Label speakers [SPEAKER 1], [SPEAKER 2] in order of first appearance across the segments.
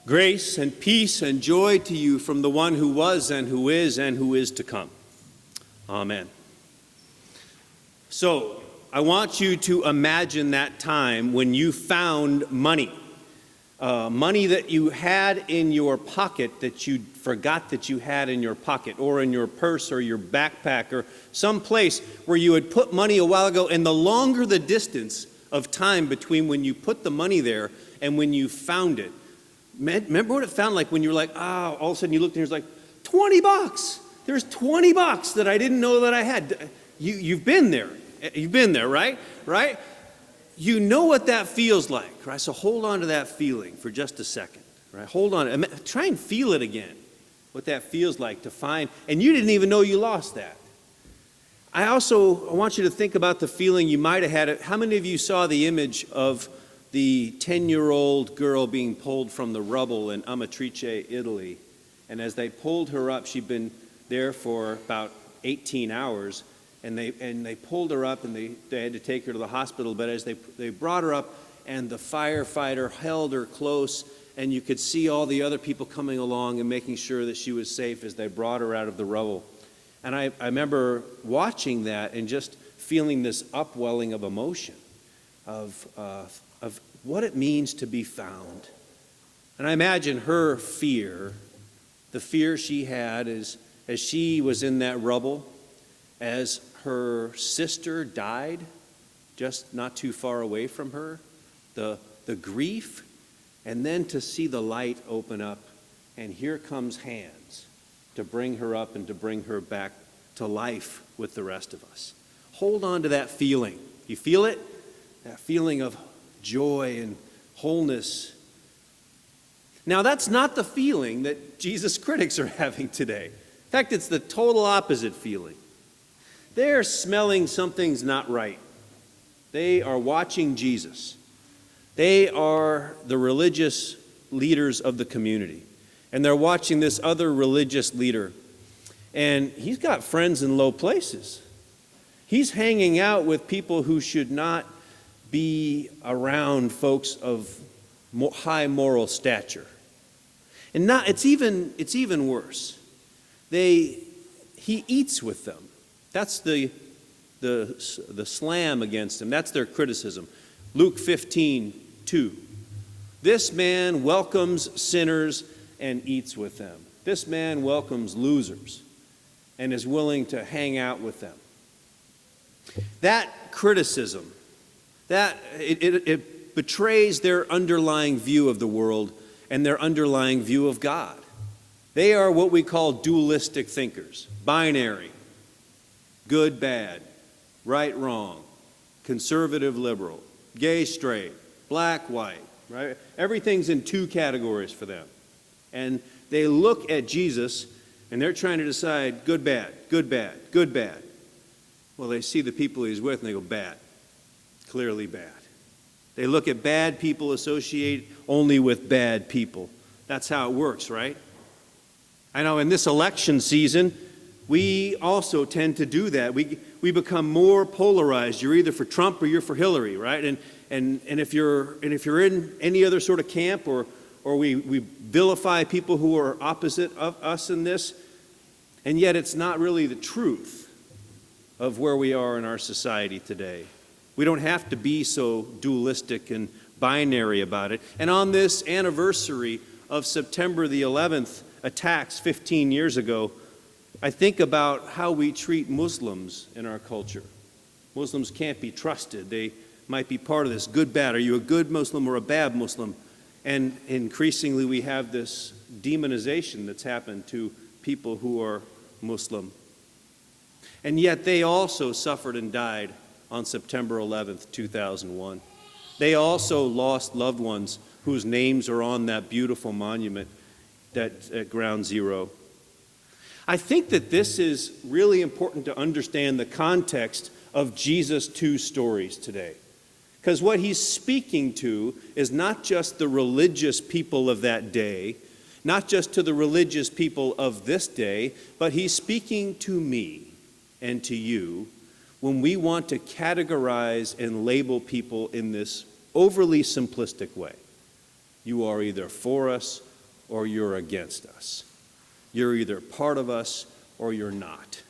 [SPEAKER 1] Grace and peace and joy to you from the one who was and who is to come. Amen. So, I want you to imagine that time when you found money. Money that you had in your pocket that you forgot that you had in your pocket, or in your purse or your backpack, or some place where you had put money a while ago, and the longer the distance of time between when you put the money there and when you found it. Remember what it felt like when you were like, all of a sudden you looked and there's like, $20. There's $20 that I didn't know that I had. You've been there. You've been there, right? Right? You know what that feels like, right? So hold on to that feeling for just a second, right? Hold on. Try and feel it again, what that feels like to find, and you didn't even know you lost that. I want you to think about the feeling you might have had. How many of you saw the image of the 10-year-old girl being pulled from the rubble in Amatrice, Italy? And as they pulled her up, she'd been there for about 18 hours, and they pulled her up, and they had to take her to the hospital. But as they brought her up, and the firefighter held her close, and you could see all the other people coming along and making sure that she was safe as they brought her out of the rubble. And I remember watching that and just feeling this upwelling of emotion of what it means to be found. And I imagine her fear, the fear she had as she was in that rubble, as her sister died just not too far away from her, the grief, and then to see the light open up, and here comes hands to bring her up and to bring her back to life with the rest of us. Hold on to that feeling. You feel it? That feeling of joy and wholeness. Now, that's not the feeling that Jesus' critics are having today. In fact, it's the total opposite feeling. They're smelling something's not right. They are watching Jesus. They are the religious leaders of the community. And they're watching this other religious leader. And he's got friends in low places. He's hanging out with people who should not be around folks of high moral stature. And it's even worse. He eats with them. That's the slam against him. That's their criticism. Luke 15:2. This man welcomes sinners and eats with them. This man welcomes losers and is willing to hang out with them. That criticism, it betrays their underlying view of the world and their underlying view of God. They are what we call dualistic thinkers, binary, good, bad, right, wrong, conservative, liberal, gay, straight, black, white, right? Everything's in two categories for them. And they look at Jesus and they're trying to decide good, bad, good, bad, good, bad. Well, they see the people he's with and they go, bad, clearly bad. They look at bad people, associate only with bad people. That's how it works, right? I know in this election season, we also tend to do that. We become more polarized. You're either for Trump or you're for Hillary, right? And if you're in any other sort of camp, or we vilify people who are opposite of us in this, and yet it's not really the truth of where we are in our society today. We don't have to be so dualistic and binary about it. And on this anniversary of September the 11th attacks 15 years ago, I think about how we treat Muslims in our culture. Muslims can't be trusted. They might be part of this good, bad. Are you a good Muslim or a bad Muslim? And increasingly we have this demonization that's happened to people who are Muslim. And yet they also suffered and died on September 11th, 2001. They also lost loved ones whose names are on that beautiful monument at Ground Zero. I think that this is really important to understand the context of Jesus' two stories today. Because what he's speaking to is not just the religious people of that day, not just to the religious people of this day, but he's speaking to me and to you when we want to categorize and label people in this overly simplistic way. You are either for us or you're against us. You're either part of us or you're not.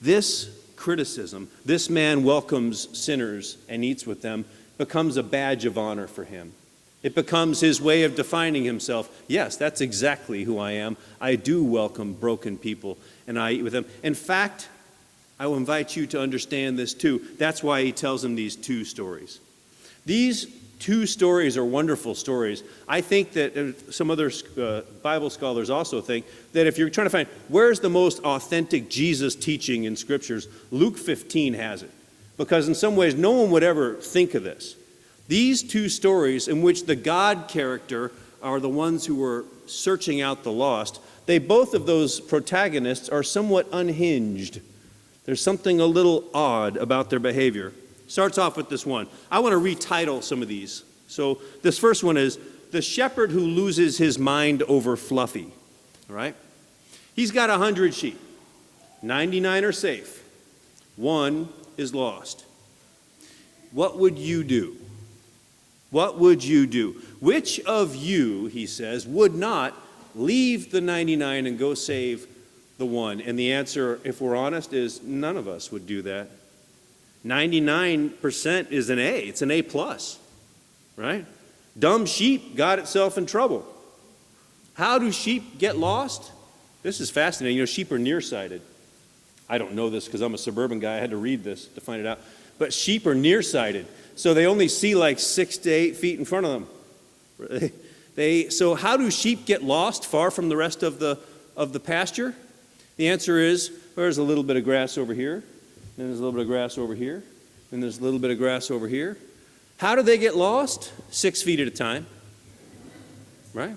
[SPEAKER 1] This criticism, this man welcomes sinners and eats with them, becomes a badge of honor for him. It becomes his way of defining himself. Yes, that's exactly who I am. I do welcome broken people, and I eat with them. In fact, I will invite you to understand this too. That's why he tells them these two stories. These two stories are wonderful stories. I think that some other Bible scholars also think that if you're trying to find where's the most authentic Jesus teaching in Scriptures, Luke 15 has it. Because in some ways, no one would ever think of this. These two stories in which the God character are the ones who were searching out the lost, both of those protagonists are somewhat unhinged. There's something a little odd about their behavior. Starts off with this one. I want to retitle some of these. So this first one is The Shepherd Who Loses His Mind Over Fluffy. All right? He's got 100 sheep. 99 are safe. One is lost. What would you do? What would you do? Which of you, he says, would not leave the 99 and go save the one? And the answer, if we're honest, is none of us would do that. 99% is an A. It's an A+, right? Dumb sheep got itself in trouble. How do sheep get lost? This is fascinating. You know, sheep are nearsighted. I don't know this because I'm a suburban guy. I had to read this to find it out. But sheep are nearsighted, so they only see like 6 to 8 feet in front of them. So how do sheep get lost far from the rest of the pasture? The answer is, there's a little bit of grass over here, then there's a little bit of grass over here, then there's a little bit of grass over here. How do they get lost? 6 feet at a time, right?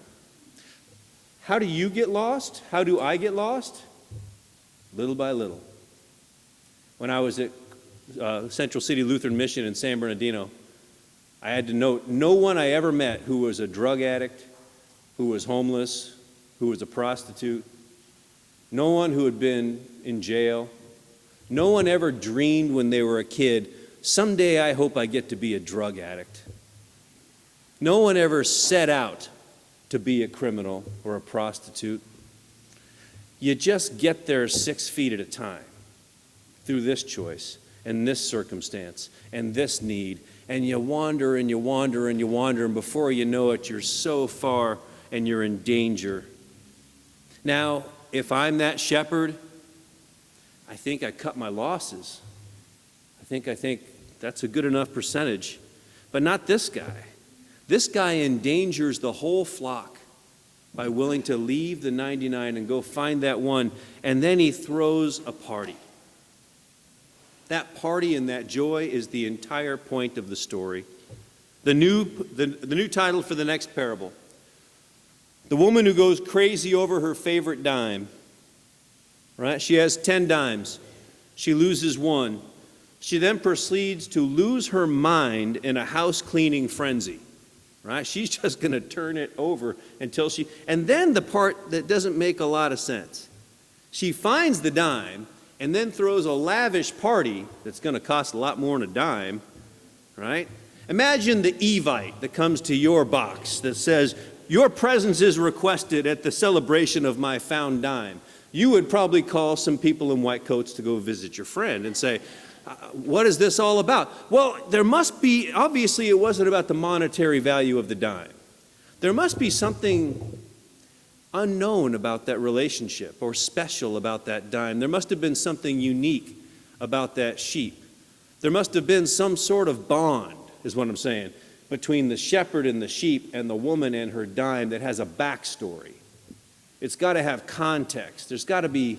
[SPEAKER 1] How do you get lost? How do I get lost? Little by little. When I was at Central City Lutheran Mission in San Bernardino, I had to note no one I ever met who was a drug addict, who was homeless, who was a prostitute, no one who had been in jail, no one ever dreamed when they were a kid, someday I hope I get to be a drug addict. No one ever set out to be a criminal or a prostitute. You just get there 6 feet at a time through this choice and this circumstance and this need, and you wander and you wander and you wander, and before you know it, you're so far and you're in danger. Now, if I'm that shepherd, I think I cut my losses. I think that's a good enough percentage. But not this guy. This guy endangers the whole flock by willing to leave the 99 and go find that one, and then he throws a party. That party and that joy is the entire point of the story. The new title for the next parable. The woman who goes crazy over her favorite dime. Right? She has 10 dimes. She loses one. She then proceeds to lose her mind in a house cleaning frenzy. Right? She's just going to turn it over until and then the part that doesn't make a lot of sense. She finds the dime and then throws a lavish party that's going to cost a lot more than a dime, right? Imagine the Evite that comes to your box that says, your presence is requested at the celebration of my found dime. You would probably call some people in white coats to go visit your friend and say, what is this all about? Well, there must be, obviously it wasn't about the monetary value of the dime. There must be something unknown about that relationship or special about that dime. There must have been something unique about that sheep. There must have been some sort of bond, is what I'm saying, between the shepherd and the sheep and the woman and her dime that has a backstory. It's got to have context. There's got to be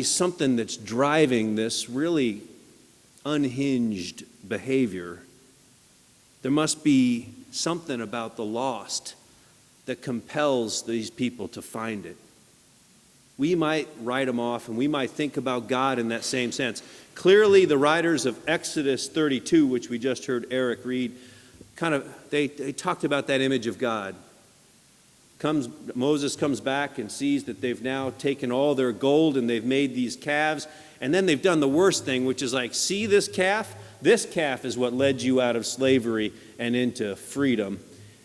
[SPEAKER 1] something that's driving this really unhinged behavior. There must be something about the lost that compels these people to find it. We might write them off and we might think about God in that same sense. Clearly, the writers of Exodus 32, which we just heard Eric read, they talked about that image of God. Moses comes back and sees that they've now taken all their gold and they've made these calves, and then they've done the worst thing, which is like, see this calf? This calf is what led you out of slavery and into freedom.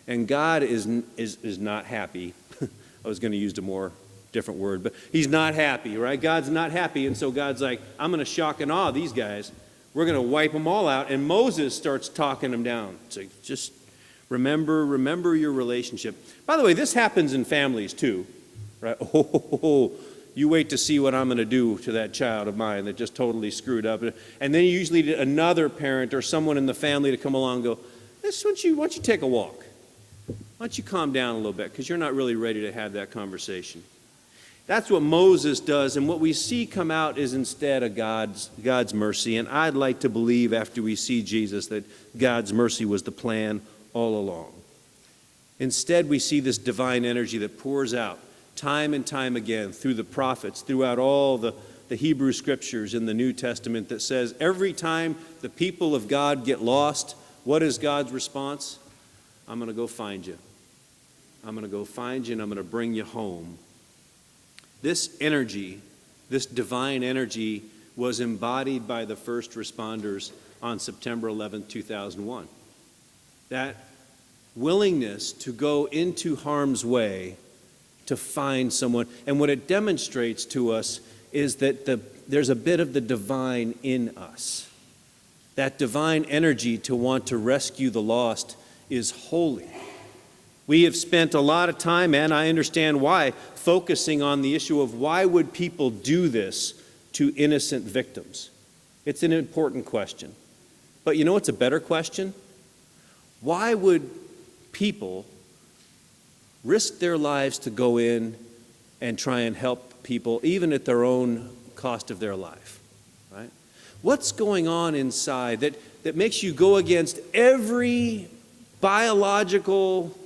[SPEAKER 1] And God is not happy. I was going to use a more different word, but he's not happy, right? God's not happy, and so God's like, I'm going to shock and awe these guys. We're going to wipe them all out, and Moses starts talking them down. So just remember your relationship. By the way, this happens in families too, right? Oh, you wait to see what I'm going to do to that child of mine that just totally screwed up. And then usually get another parent or someone in the family to come along and go, why don't you take a walk? Why don't you calm down a little bit, because you're not really ready to have that conversation. That's what Moses does, and what we see come out is instead of God's mercy. And I'd like to believe after we see Jesus that God's mercy was the plan all along. Instead, we see this divine energy that pours out time and time again through the prophets, throughout all the Hebrew scriptures in the New Testament, that says every time the people of God get lost, what is God's response? I'm going to go find you. I'm going to go find you, and I'm going to bring you home. This energy, this divine energy, was embodied by the first responders on September 11, 2001. That willingness to go into harm's way to find someone. And what it demonstrates to us is that there's a bit of the divine in us. That divine energy to want to rescue the lost is holy. We have spent a lot of time, and I understand why, focusing on the issue of why would people do this to innocent victims. It's an important question. But you know what's a better question? Why would people risk their lives to go in and try and help people, even at their own cost of their life? Right? What's going on inside that makes you go against every biological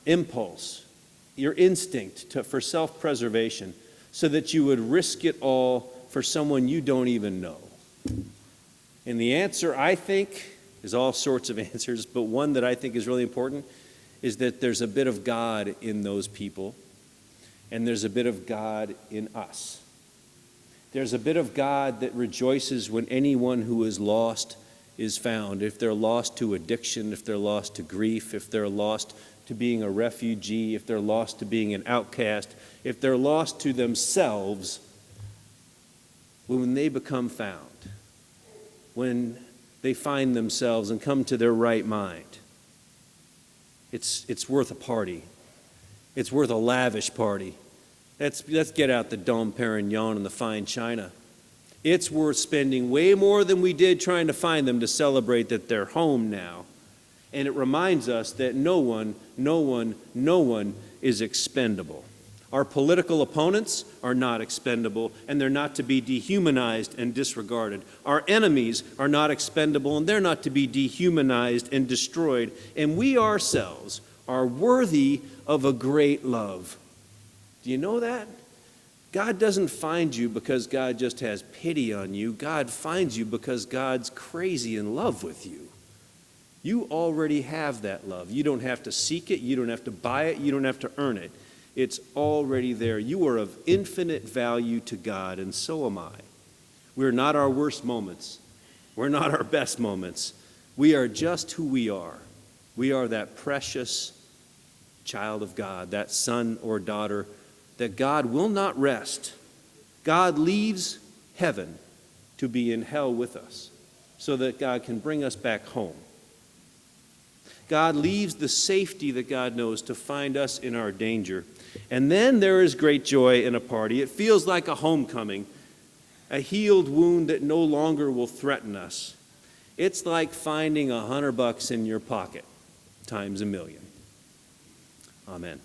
[SPEAKER 1] impulse, your instinct for self-preservation, so that you would risk it all for someone you don't even know? And the answer, I think, is all sorts of answers, but one that I think is really important is that there's a bit of God in those people, and there's a bit of God in us. There's a bit of God that rejoices when anyone who is lost is found. If they're lost to addiction, if they're lost to grief, if they're lost to being a refugee, if they're lost to being an outcast, if they're lost to themselves, when they become found, when they find themselves and come to their right mind, it's worth a party. It's worth a lavish party. Let's get out the Dom Perignon and the fine china. It's worth spending way more than we did trying to find them to celebrate that they're home now. And it reminds us that no one is expendable. Our political opponents are not expendable, and they're not to be dehumanized and disregarded. Our enemies are not expendable, and they're not to be dehumanized and destroyed. And we ourselves are worthy of a great love. Do you know that? God doesn't find you because God just has pity on you. God finds you because God's crazy in love with you. You already have that love. You don't have to seek it. You don't have to buy it. You don't have to earn it. It's already there. You are of infinite value to God, and so am I. We're not our worst moments. We're not our best moments. We are just who we are. We are that precious child of God, that son or daughter that God will not rest. God leaves heaven to be in hell with us so that God can bring us back home. God leaves the safety that God knows to find us in our danger. And then there is great joy in a party. It feels like a homecoming, a healed wound that no longer will threaten us. It's like finding $100 in your pocket times 1,000,000. Amen.